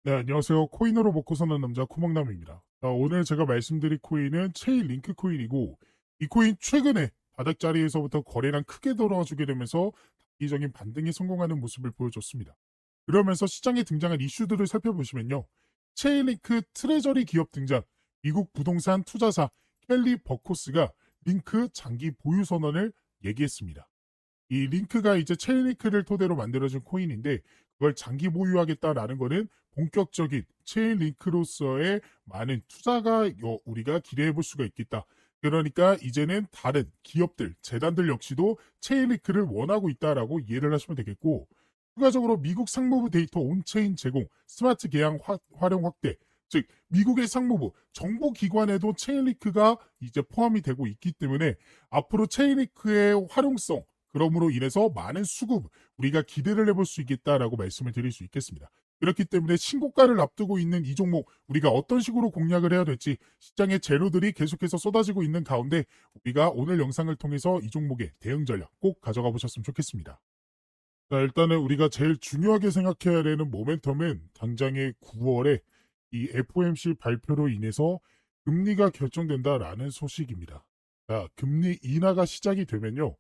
네, 안녕하세요. 코인으로 먹고 사는 남자 코목남입니다. 오늘 제가 말씀드릴 코인은 체인링크 코인이고, 이 코인 최근에 바닥 자리에서부터 거래량 크게 돌아와주게 되면서 단기적인 반등에 성공하는 모습을 보여줬습니다. 그러면서 시장에 등장한 이슈들을 살펴보시면요. 체인링크 트레저리 기업 등장, 미국 부동산 투자사 켈리 버코스가 링크 장기 보유 선언을 얘기했습니다. 이 링크가 이제 체인링크를 토대로 만들어진 코인인데, 그걸 장기 보유하겠다라는 거는 본격적인 체인링크로서의 많은 투자가 우리가 기대해 볼 수가 있겠다. 그러니까 이제는 다른 기업들, 재단들 역시도 체인링크를 원하고 있다라고 이해를 하시면 되겠고, 추가적으로 미국 상무부 데이터 온체인 제공, 스마트 계약 활용 확대, 즉 미국의 상무부, 정부 기관에도 체인링크가 이제 포함이 되고 있기 때문에 앞으로 체인링크의 활용성, 그러므로 인해서 많은 수급, 우리가 기대를 해볼 수 있겠다라고 말씀을 드릴 수 있겠습니다. 그렇기 때문에 신고가를 앞두고 있는 이 종목, 우리가 어떤 식으로 공략을 해야 될지, 시장의 재료들이 계속해서 쏟아지고 있는 가운데 우리가 오늘 영상을 통해서 이 종목의 대응 전략 꼭 가져가 보셨으면 좋겠습니다. 자, 일단은 우리가 제일 중요하게 생각해야 되는 모멘텀은 당장의 9월에 이 FOMC 발표로 인해서 금리가 결정된다라는 소식입니다. 자, 금리 인하가 시작이 되면요,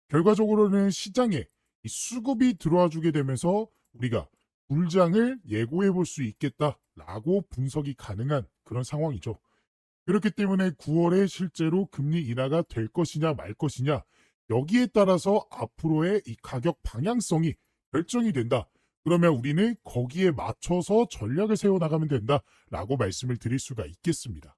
결과적으로는 시장에 이 수급이 들어와 주게 되면서 우리가 불장을 예고해 볼 수 있겠다라고 분석이 가능한 그런 상황이죠. 그렇기 때문에 9월에 실제로 금리 인하가 될 것이냐 말 것이냐, 여기에 따라서 앞으로의 이 가격 방향성이 결정이 된다. 그러면 우리는 거기에 맞춰서 전략을 세워나가면 된다라고 말씀을 드릴 수가 있겠습니다.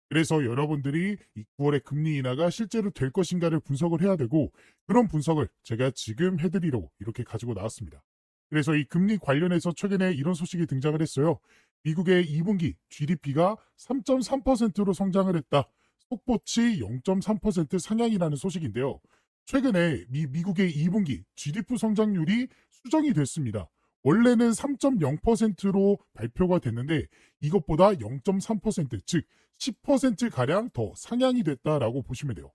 그래서 여러분들이 이 9월에 금리 인하가 실제로 될 것인가를 분석을 해야 되고, 그런 분석을 제가 지금 해드리려고 이렇게 가지고 나왔습니다. 그래서 이 금리 관련해서 최근에 이런 소식이 등장을 했어요. 미국의 2분기 GDP가 3.3%로 성장을 했다. 속보치 0.3% 상향이라는 소식인데요. 최근에 미국의 2분기 GDP 성장률이 수정이 됐습니다. 원래는 3.0%로 발표가 됐는데 이것보다 0.3%, 즉 10%가량 더 상향이 됐다라고 보시면 돼요.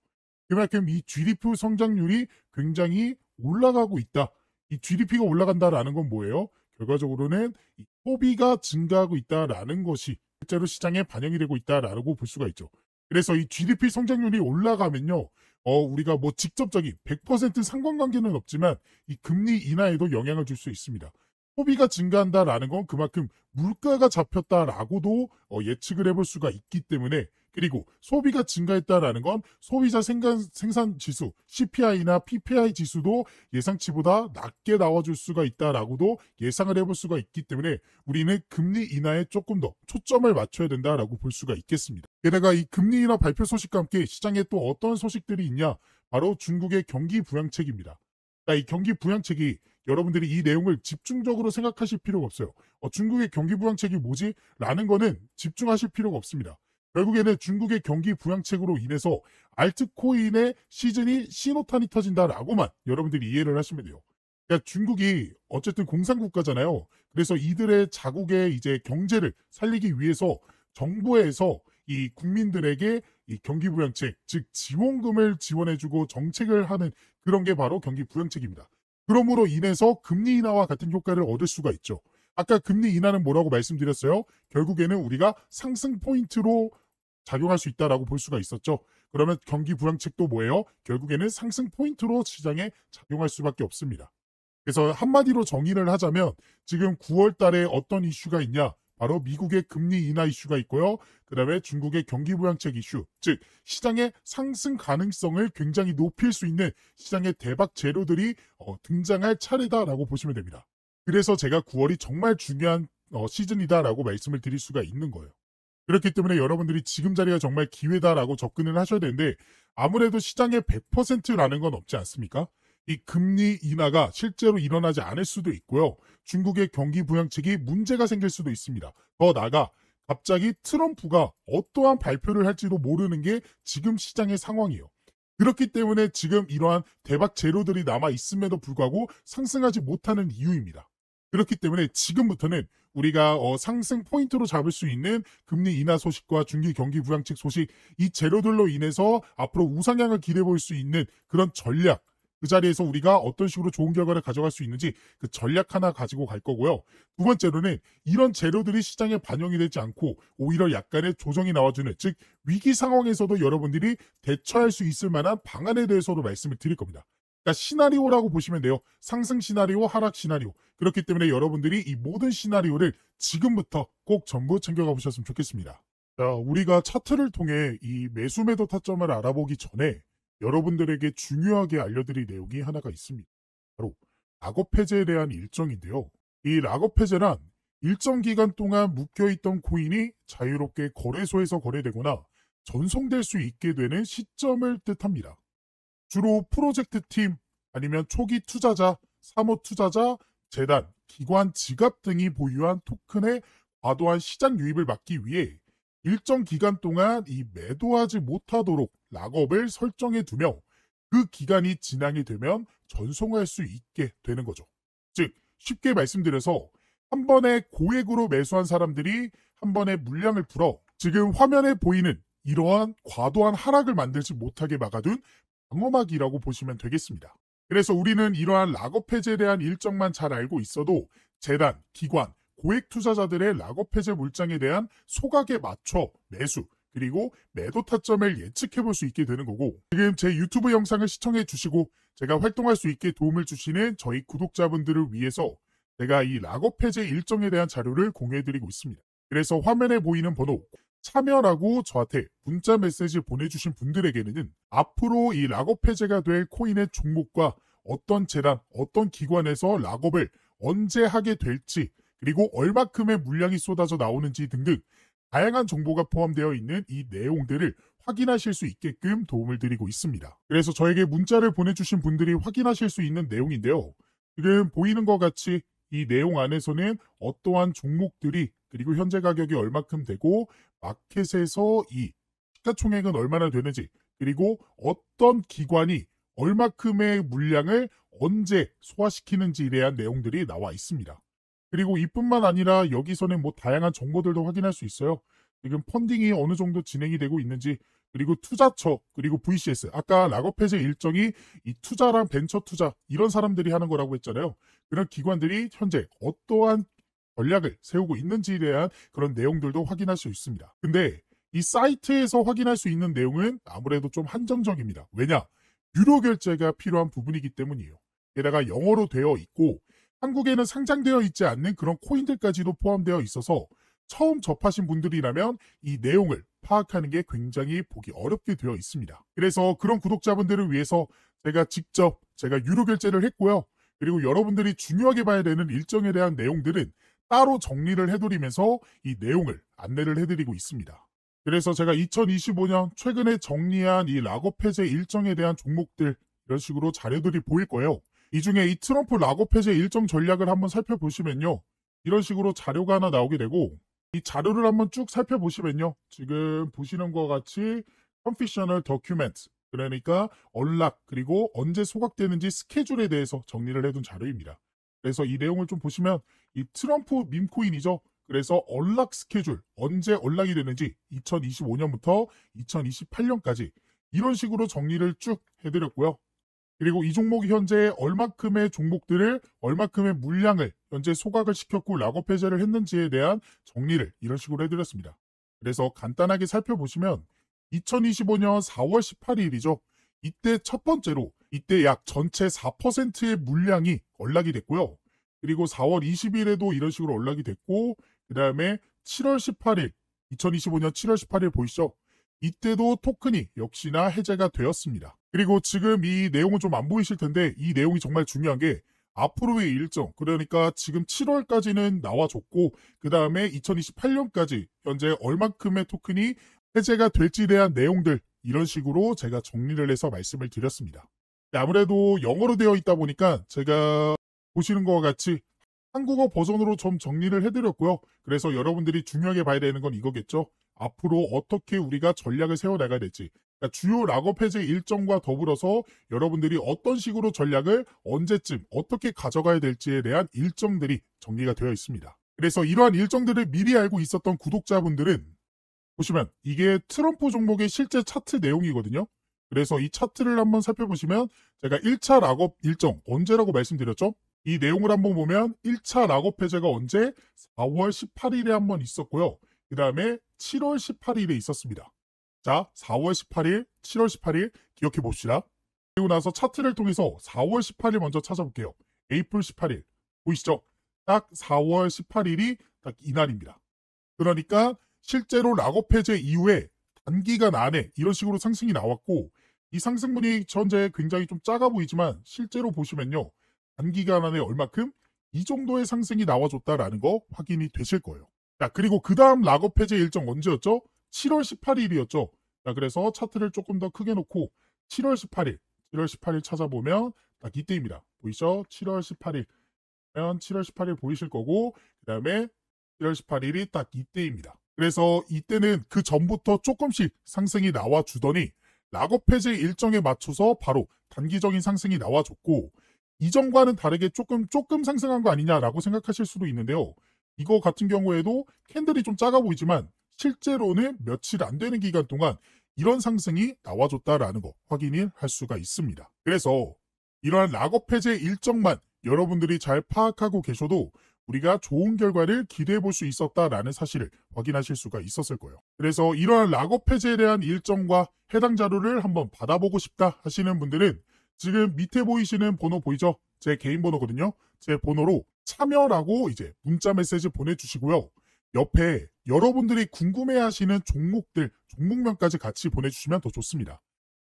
그만큼 이 GDP 성장률이 굉장히 올라가고 있다. 이 GDP가 올라간다라는 건 뭐예요? 결과적으로는 이 소비가 증가하고 있다라는 것이 실제로 시장에 반영이 되고 있다라고 볼 수가 있죠. 그래서 이 GDP 성장률이 올라가면요, 우리가 뭐 직접적인 100% 상관관계는 없지만 이 금리 인하에도 영향을 줄 수 있습니다. 소비가 증가한다라는 건 그만큼 물가가 잡혔다라고도 예측을 해볼 수가 있기 때문에, 그리고 소비가 증가했다라는 건 소비자 생산 지수 CPI나 PPI 지수도 예상치보다 낮게 나와줄 수가 있다라고도 예상을 해볼 수가 있기 때문에 우리는 금리 인하에 조금 더 초점을 맞춰야 된다라고 볼 수가 있겠습니다. 게다가 이 금리 인하 발표 소식과 함께 시장에 또 어떤 소식들이 있냐, 바로 중국의 경기 부양책입니다. 이 경기 부양책이, 여러분들이 이 내용을 집중적으로 생각하실 필요가 없어요. 중국의 경기 부양책이 뭐지? 라는 거는 집중하실 필요가 없습니다. 결국에는 중국의 경기 부양책으로 인해서 알트코인의 시즌이 신호탄이 터진다라고만 여러분들이 이해를 하시면 돼요. 그러니까 중국이 어쨌든 공산국가잖아요. 그래서 이들의 자국의 이제 경제를 살리기 위해서 정부에서 이 국민들에게 이 경기 부양책, 즉 지원금을 지원해주고 정책을 하는 그런 게 바로 경기 부양책입니다. 그러므로 인해서 금리 인하와 같은 효과를 얻을 수가 있죠. 아까 금리 인하는 뭐라고 말씀드렸어요? 결국에는 우리가 상승 포인트로 작용할 수 있다라고 볼 수가 있었죠. 그러면 경기 부양책도 뭐예요? 결국에는 상승 포인트로 시장에 작용할 수밖에 없습니다. 그래서 한마디로 정의를 하자면 지금 9월 달에 어떤 이슈가 있냐? 바로 미국의 금리 인하 이슈가 있고요. 그다음에 중국의 경기 부양책 이슈, 즉 시장의 상승 가능성을 굉장히 높일 수 있는 시장의 대박 재료들이 등장할 차례다라고 보시면 됩니다. 그래서 제가 9월이 정말 중요한 시즌이다라고 말씀을 드릴 수가 있는 거예요. 그렇기 때문에 여러분들이 지금 자리가 정말 기회다라고 접근을 하셔야 되는데, 아무래도 시장의 100%라는 건 없지 않습니까? 이 금리 인하가 실제로 일어나지 않을 수도 있고요. 중국의 경기 부양책이 문제가 생길 수도 있습니다. 더 나아가 갑자기 트럼프가 어떠한 발표를 할지도 모르는 게 지금 시장의 상황이에요. 그렇기 때문에 지금 이러한 대박 재료들이 남아 있음에도 불구하고 상승하지 못하는 이유입니다. 그렇기 때문에 지금부터는 우리가 상승 포인트로 잡을 수 있는 금리 인하 소식과 중기 경기 부양책 소식, 이 재료들로 인해서 앞으로 우상향을 기대해 볼 수 있는 그런 전략, 그 자리에서 우리가 어떤 식으로 좋은 결과를 가져갈 수 있는지 그 전략 하나 가지고 갈 거고요. 두 번째로는 이런 재료들이 시장에 반영이 되지 않고 오히려 약간의 조정이 나와주는, 즉 위기 상황에서도 여러분들이 대처할 수 있을 만한 방안에 대해서도 말씀을 드릴 겁니다. 그러니까 시나리오라고 보시면 돼요. 상승 시나리오, 하락 시나리오. 그렇기 때문에 여러분들이 이 모든 시나리오를 지금부터 꼭 전부 챙겨가 보셨으면 좋겠습니다. 자, 우리가 차트를 통해 이 매수 매도 타점을 알아보기 전에 여러분들에게 중요하게 알려드릴 내용이 하나가 있습니다. 바로 락업 해제에 대한 일정인데요. 이 락업 해제란 일정 기간 동안 묶여있던 코인이 자유롭게 거래소에서 거래되거나 전송될 수 있게 되는 시점을 뜻합니다. 주로 프로젝트 팀, 아니면 초기 투자자, 사모 투자자, 재단, 기관, 지갑 등이 보유한 토큰의 과도한 시장 유입을 막기 위해 일정 기간 동안 이 매도하지 못하도록 락업을 설정해 두며 그 기간이 지나게 되면 전송할 수 있게 되는 거죠. 즉 쉽게 말씀드려서 한 번에 고액으로 매수한 사람들이 한 번에 물량을 풀어 지금 화면에 보이는 이러한 과도한 하락을 만들지 못하게 막아둔 방어막이라고 보시면 되겠습니다. 그래서 우리는 이러한 락업 해제에 대한 일정만 잘 알고 있어도 재단, 기관, 고액 투자자들의 락업 해제 물량에 대한 소각에 맞춰 매수, 그리고 매도 타점을 예측해 볼 수 있게 되는 거고, 지금 제 유튜브 영상을 시청해 주시고 제가 활동할 수 있게 도움을 주시는 저희 구독자분들을 위해서 제가 이 락업 해제 일정에 대한 자료를 공유해 드리고 있습니다. 그래서 화면에 보이는 번호 참여라고 저한테 문자 메시지 보내주신 분들에게는 앞으로 이 락업 해제가 될 코인의 종목과 어떤 재단, 어떤 기관에서 락업을 언제 하게 될지, 그리고 얼마큼의 물량이 쏟아져 나오는지 등등 다양한 정보가 포함되어 있는 이 내용들을 확인하실 수 있게끔 도움을 드리고 있습니다. 그래서 저에게 문자를 보내주신 분들이 확인하실 수 있는 내용인데요. 지금 보이는 것 같이 이 내용 안에서는 어떠한 종목들이, 그리고 현재 가격이 얼마큼 되고 마켓에서 이 시가총액은 얼마나 되는지, 그리고 어떤 기관이 얼마큼의 물량을 언제 소화시키는지에 대한 내용들이 나와 있습니다. 그리고 이뿐만 아니라 여기서는 뭐 다양한 정보들도 확인할 수 있어요. 지금 펀딩이 어느 정도 진행이 되고 있는지, 그리고 투자처, 그리고 VCS, 아까 락업 해제 일정이 이 투자랑 벤처 투자 이런 사람들이 하는 거라고 했잖아요. 그런 기관들이 현재 어떠한 전략을 세우고 있는지에 대한 그런 내용들도 확인할 수 있습니다. 근데 이 사이트에서 확인할 수 있는 내용은 아무래도 좀 한정적입니다. 왜냐? 유료 결제가 필요한 부분이기 때문이에요. 게다가 영어로 되어 있고 한국에는 상장되어 있지 않는 그런 코인들까지도 포함되어 있어서 처음 접하신 분들이라면 이 내용을 파악하는 게 굉장히 보기 어렵게 되어 있습니다. 그래서 그런 구독자분들을 위해서 제가 유료 결제를 했고요. 그리고 여러분들이 중요하게 봐야 되는 일정에 대한 내용들은 따로 정리를 해드리면서 이 내용을 안내를 해드리고 있습니다. 그래서 제가 2025년 최근에 정리한 이 락업 해제 일정에 대한 종목들, 이런 식으로 자료들이 보일 거예요. 이 중에 이 트럼프 락업 해제 일정 전략을 한번 살펴보시면요. 이런 식으로 자료가 하나 나오게 되고, 이 자료를 한번 쭉 살펴보시면요. 지금 보시는 것 같이 Confidential Document, 그러니까 언락, 그리고 언제 소각되는지 스케줄에 대해서 정리를 해둔 자료입니다. 그래서 이 내용을 좀 보시면 이 트럼프 밈코인이죠. 그래서 언락 스케줄, 언제 언락이 되는지 2025년부터 2028년까지 이런 식으로 정리를 쭉 해드렸고요. 그리고 이 종목이 현재 얼마큼의 종목들을, 얼마큼의 물량을 현재 소각을 시켰고 락업 해제를 했는지에 대한 정리를 이런 식으로 해드렸습니다. 그래서 간단하게 살펴보시면 2025년 4월 18일이죠. 이때 첫 번째로 이때 약 전체 4%의 물량이 언락이 됐고요. 그리고 4월 20일에도 이런 식으로 언락이 됐고, 그 다음에 7월 18일, 2025년 7월 18일 보이시죠? 이때도 토큰이 역시나 해제가 되었습니다. 그리고 지금 이 내용은 좀 안 보이실 텐데 이 내용이 정말 중요한 게 앞으로의 일정, 그러니까 지금 7월까지는 나와줬고 그 다음에 2028년까지 현재 얼만큼의 토큰이 해제가 될지에 대한 내용들, 이런 식으로 제가 정리를 해서 말씀을 드렸습니다. 아무래도 영어로 되어 있다 보니까 제가 보시는 것과 같이 한국어 버전으로 좀 정리를 해드렸고요. 그래서 여러분들이 중요하게 봐야 되는 건 이거겠죠. 앞으로 어떻게 우리가 전략을 세워나가야 될지, 그러니까 주요 락업 해제 일정과 더불어서 여러분들이 어떤 식으로 전략을 언제쯤 어떻게 가져가야 될지에 대한 일정들이 정리가 되어 있습니다. 그래서 이러한 일정들을 미리 알고 있었던 구독자분들은 보시면 이게 트럼프 종목의 실제 차트 내용이거든요. 그래서 이 차트를 한번 살펴보시면 제가 1차 락업 일정 언제라고 말씀드렸죠? 이 내용을 한번 보면 1차 락업 해제가 언제? 4월 18일에 한번 있었고요. 그 다음에 7월 18일에 있었습니다. 자, 4월 18일, 7월 18일 기억해 봅시다. 그리고 나서 차트를 통해서 4월 18일 먼저 찾아볼게요. 에이플 18일 보이시죠? 딱 4월 18일이 딱 이날입니다. 그러니까 실제로 락업 해제 이후에 단기간 안에 이런 식으로 상승이 나왔고, 이 상승분이 현재 굉장히 좀 작아 보이지만 실제로 보시면요, 단기간 안에 얼마큼 이 정도의 상승이 나와줬다라는 거 확인이 되실 거예요. 자, 그리고 그 다음 락업 해제 일정 언제였죠? 7월 18일이었죠. 자, 그래서 차트를 조금 더 크게 놓고 7월 18일 찾아보면 딱 이때입니다. 보이죠? 7월 18일. 7월 18일 보이실 거고, 그 다음에 7월 18일이 딱 이때입니다. 그래서 이때는 그 전부터 조금씩 상승이 나와주더니 락업 해제 일정에 맞춰서 바로 단기적인 상승이 나와줬고, 이전과는 다르게 조금 상승한 거 아니냐라고 생각하실 수도 있는데요. 이거 같은 경우에도 캔들이 좀 작아 보이지만 실제로는 며칠 안 되는 기간 동안 이런 상승이 나와줬다라는 거 확인을 할 수가 있습니다. 그래서 이러한 락업 해제 일정만 여러분들이 잘 파악하고 계셔도 우리가 좋은 결과를 기대해 볼 수 있었다라는 사실을 확인하실 수가 있었을 거예요. 그래서 이러한 락업 해제에 대한 일정과 해당 자료를 한번 받아보고 싶다 하시는 분들은 지금 밑에 보이시는 번호 보이죠? 제 개인 번호거든요. 제 번호로 참여라고 이제 문자 메시지 보내주시고요. 옆에 여러분들이 궁금해하시는 종목들, 종목명까지 같이 보내주시면 더 좋습니다.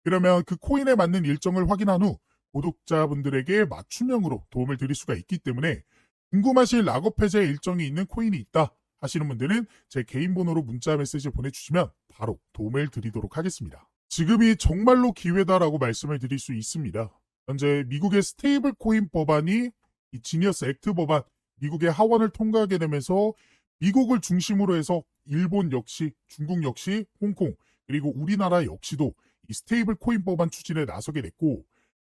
그러면 그 코인에 맞는 일정을 확인한 후 구독자분들에게 맞춤형으로 도움을 드릴 수가 있기 때문에 궁금하신 락업 해제 일정이 있는 코인이 있다 하시는 분들은 제 개인 번호로 문자 메시지 보내주시면 바로 도움을 드리도록 하겠습니다. 지금이 정말로 기회다라고 말씀을 드릴 수 있습니다. 현재 미국의 스테이블 코인 법안이 이 지니어스 액트 법안, 미국의 하원을 통과하게 되면서 미국을 중심으로 해서 일본 역시, 중국 역시, 홍콩, 그리고 우리나라 역시도 이 스테이블 코인 법안 추진에 나서게 됐고,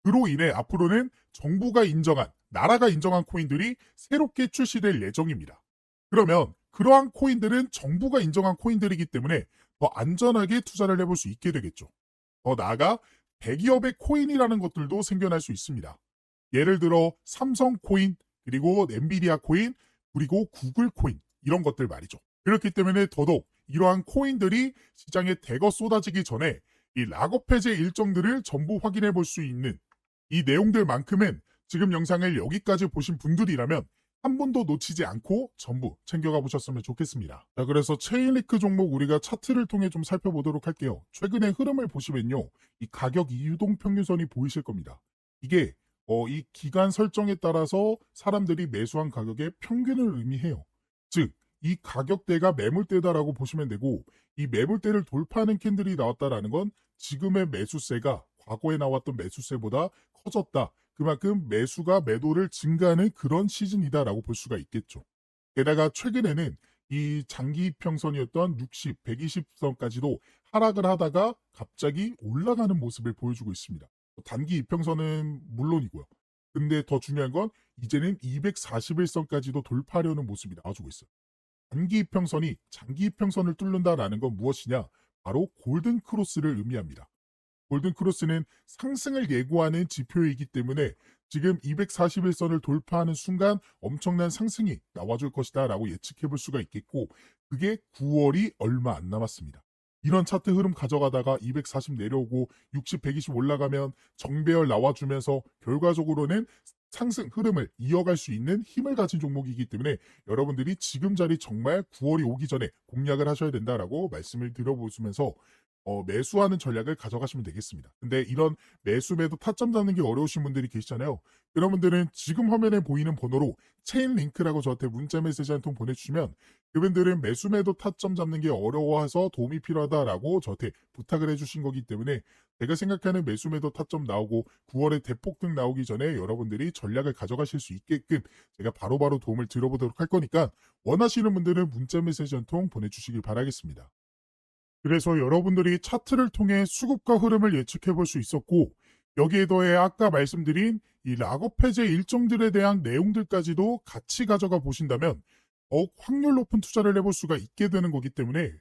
그로 인해 앞으로는 정부가 인정한, 나라가 인정한 코인들이 새롭게 출시될 예정입니다. 그러면 그러한 코인들은 정부가 인정한 코인들이기 때문에 더 안전하게 투자를 해볼 수 있게 되겠죠. 더 나아가 대기업의 코인이라는 것들도 생겨날 수 있습니다. 예를 들어 삼성 코인, 그리고 엔비디아 코인, 그리고 구글 코인 이런 것들 말이죠. 그렇기 때문에 더더욱 이러한 코인들이 시장에 대거 쏟아지기 전에 이 락업 해제 일정들을 전부 확인해 볼 수 있는 이 내용들만큼은 지금 영상을 여기까지 보신 분들이라면 한 번도 놓치지 않고 전부 챙겨가 보셨으면 좋겠습니다. 자, 그래서 체인리크 종목 우리가 차트를 통해 좀 살펴보도록 할게요. 최근의 흐름을 보시면요, 이 가격 이동 평균선이 보이실 겁니다. 이게 이 기간 설정에 따라서 사람들이 매수한 가격의 평균을 의미해요. 즉, 이 가격대가 매물대다라고 보시면 되고, 이 매물대를 돌파하는 캔들이 나왔다라는 건 지금의 매수세가 과거에 나왔던 매수세보다 커졌다. 그만큼 매수가 매도를 증가하는 그런 시즌이다라고 볼 수가 있겠죠. 게다가 최근에는 이 장기 이평선이었던 60, 120선까지도 하락을 하다가 갑자기 올라가는 모습을 보여주고 있습니다. 단기 이평선은 물론이고요. 근데 더 중요한 건 이제는 241선까지도 돌파하려는 모습이 나와주고 있어요. 단기 이평선이 장기 이평선을 뚫는다라는 건 무엇이냐? 바로 골든 크로스를 의미합니다. 골든 크로스는 상승을 예고하는 지표이기 때문에 지금 241선을 돌파하는 순간 엄청난 상승이 나와줄 것이다 라고 예측해 볼 수가 있겠고, 그게 9월이 얼마 안 남았습니다. 이런 차트 흐름 가져가다가 240 내려오고 60, 120 올라가면 정배열 나와주면서 결과적으로는 상승 흐름을 이어갈 수 있는 힘을 가진 종목이기 때문에 여러분들이 지금 자리 정말 9월이 오기 전에 공략을 하셔야 된다라고 말씀을 드려보시면서 매수하는 전략을 가져가시면 되겠습니다. 근데 이런 매수 매도 타점 잡는 게 어려우신 분들이 계시잖아요. 그런 분들은 지금 화면에 보이는 번호로 체인 링크라고 저한테 문자 메시지 한 통 보내주시면 그분들은 매수 매도 타점 잡는 게 어려워서 도움이 필요하다라고 저한테 부탁을 해주신 거기 때문에 제가 생각하는 매수 매도 타점 나오고 9월에 대폭등 나오기 전에 여러분들이 전략을 가져가실 수 있게끔 제가 바로바로 도움을 드려보도록 할 거니까 원하시는 분들은 문자 메시지 한 통 보내주시길 바라겠습니다. 그래서 여러분들이 차트를 통해 수급과 흐름을 예측해 볼 수 있었고, 여기에 더해 아까 말씀드린 이 락업 해제 일정들에 대한 내용들까지도 같이 가져가 보신다면 더욱 확률 높은 투자를 해볼 수가 있게 되는 거기 때문에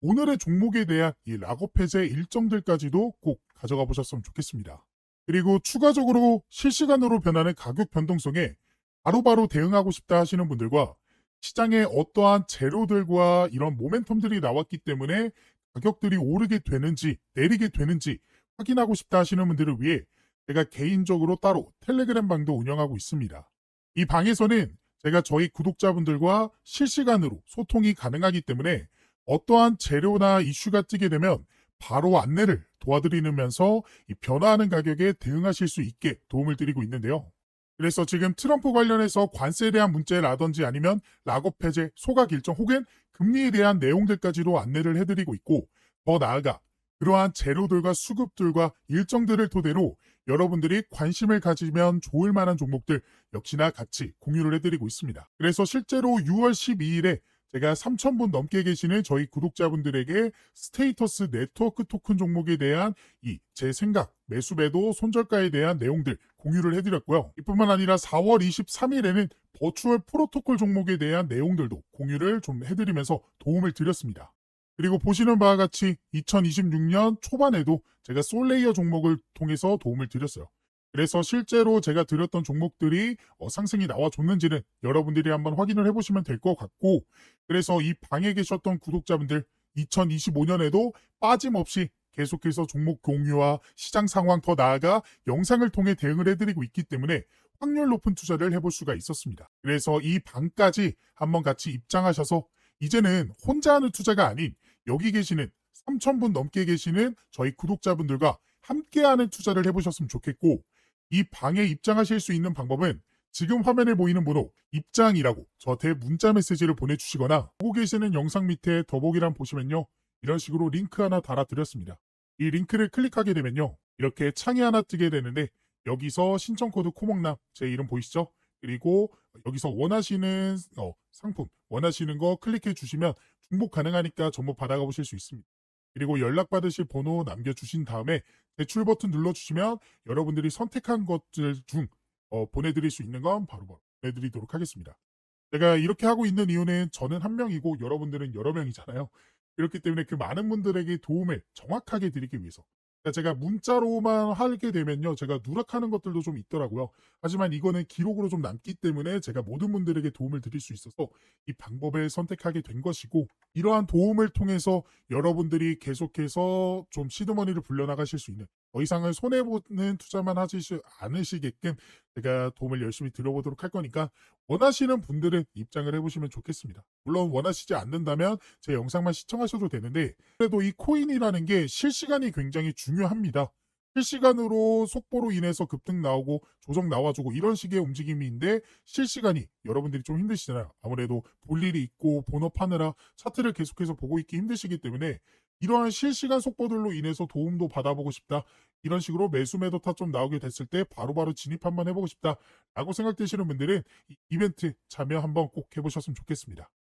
오늘의 종목에 대한 이 락업 해제 일정들까지도 꼭 가져가 보셨으면 좋겠습니다. 그리고 추가적으로 실시간으로 변하는 가격 변동성에 바로바로 대응하고 싶다 하시는 분들과 시장에 어떠한 재료들과 이런 모멘텀들이 나왔기 때문에 가격들이 오르게 되는지 내리게 되는지 확인하고 싶다 하시는 분들을 위해 제가 개인적으로 따로 텔레그램 방도 운영하고 있습니다. 이 방에서는 제가 저희 구독자분들과 실시간으로 소통이 가능하기 때문에 어떠한 재료나 이슈가 뜨게 되면 바로 안내를 도와드리면서 이 변화하는 가격에 대응하실 수 있게 도움을 드리고 있는데요. 그래서 지금 트럼프 관련해서 관세에 대한 문제라든지 아니면 락업 해제, 소각 일정 혹은 금리에 대한 내용들까지도 안내를 해드리고 있고, 더 나아가 그러한 재료들과 수급들과 일정들을 토대로 여러분들이 관심을 가지면 좋을 만한 종목들 역시나 같이 공유를 해드리고 있습니다. 그래서 실제로 6월 12일에 제가 3,000분 넘게 계시는 저희 구독자분들에게 스테이터스 네트워크 토큰 종목에 대한 이 제 생각, 매수매도 손절가에 대한 내용들 공유를 해드렸고요. 이뿐만 아니라 4월 23일에는 버추얼 프로토콜 종목에 대한 내용들도 공유를 좀 해드리면서 도움을 드렸습니다. 그리고 보시는 바와 같이 2026년 초반에도 제가 솔레이어 종목을 통해서 도움을 드렸어요. 그래서 실제로 제가 드렸던 종목들이 상승이 나와줬는지는 여러분들이 한번 확인을 해보시면 될 것 같고, 그래서 이 방에 계셨던 구독자분들 2025년에도 빠짐없이 계속해서 종목 공유와 시장 상황 더 나아가 영상을 통해 대응을 해드리고 있기 때문에 확률 높은 투자를 해볼 수가 있었습니다. 그래서 이 방까지 한번 같이 입장하셔서 이제는 혼자 하는 투자가 아닌 여기 계시는 3,000분 넘게 계시는 저희 구독자분들과 함께하는 투자를 해보셨으면 좋겠고, 이 방에 입장하실 수 있는 방법은 지금 화면에 보이는 번호 입장이라고 저한테 문자 메시지를 보내주시거나 보고 계시는 영상 밑에 더보기란 보시면요, 이런 식으로 링크 하나 달아드렸습니다. 이 링크를 클릭하게 되면요, 이렇게 창이 하나 뜨게 되는데 여기서 신청 코드 코목남 제 이름 보이시죠? 그리고 여기서 원하시는 상품 원하시는 거 클릭해 주시면 중복 가능하니까 정보 받아가 보실 수 있습니다. 그리고 연락받으실 번호 남겨주신 다음에 제출 버튼 눌러주시면 여러분들이 선택한 것들 중 보내드릴 수 있는 건 바로 보내드리도록 하겠습니다. 제가 이렇게 하고 있는 이유는 저는 한 명이고 여러분들은 여러 명이잖아요. 그렇기 때문에 그 많은 분들에게 도움을 정확하게 드리기 위해서. 그러니까 제가 문자로만 하게 되면요, 제가 누락하는 것들도 좀 있더라고요. 하지만 이거는 기록으로 좀 남기 때문에 제가 모든 분들에게 도움을 드릴 수 있어서 이 방법을 선택하게 된 것이고, 이러한 도움을 통해서 여러분들이 계속해서 좀 시드머니를 불려나가실 수 있는, 더 이상은 손해보는 투자만 하지 않으시게끔 제가 도움을 열심히 드려보도록 할 거니까 원하시는 분들은 입장을 해보시면 좋겠습니다. 물론 원하시지 않는다면 제 영상만 시청하셔도 되는데, 그래도 이 코인이라는 게 실시간이 굉장히 중요합니다. 실시간으로 속보로 인해서 급등 나오고 조정 나와주고 이런 식의 움직임인데, 실시간이 여러분들이 좀 힘드시잖아요. 아무래도 볼 일이 있고 본업하느라 차트를 계속해서 보고 있기 힘드시기 때문에 이러한 실시간 속보들로 인해서 도움도 받아보고 싶다, 이런 식으로 매수 매도 타 좀 나오게 됐을 때 바로바로 진입 한번 해보고 싶다 라고 생각되시는 분들은 이 이벤트 참여 한번 꼭 해보셨으면 좋겠습니다.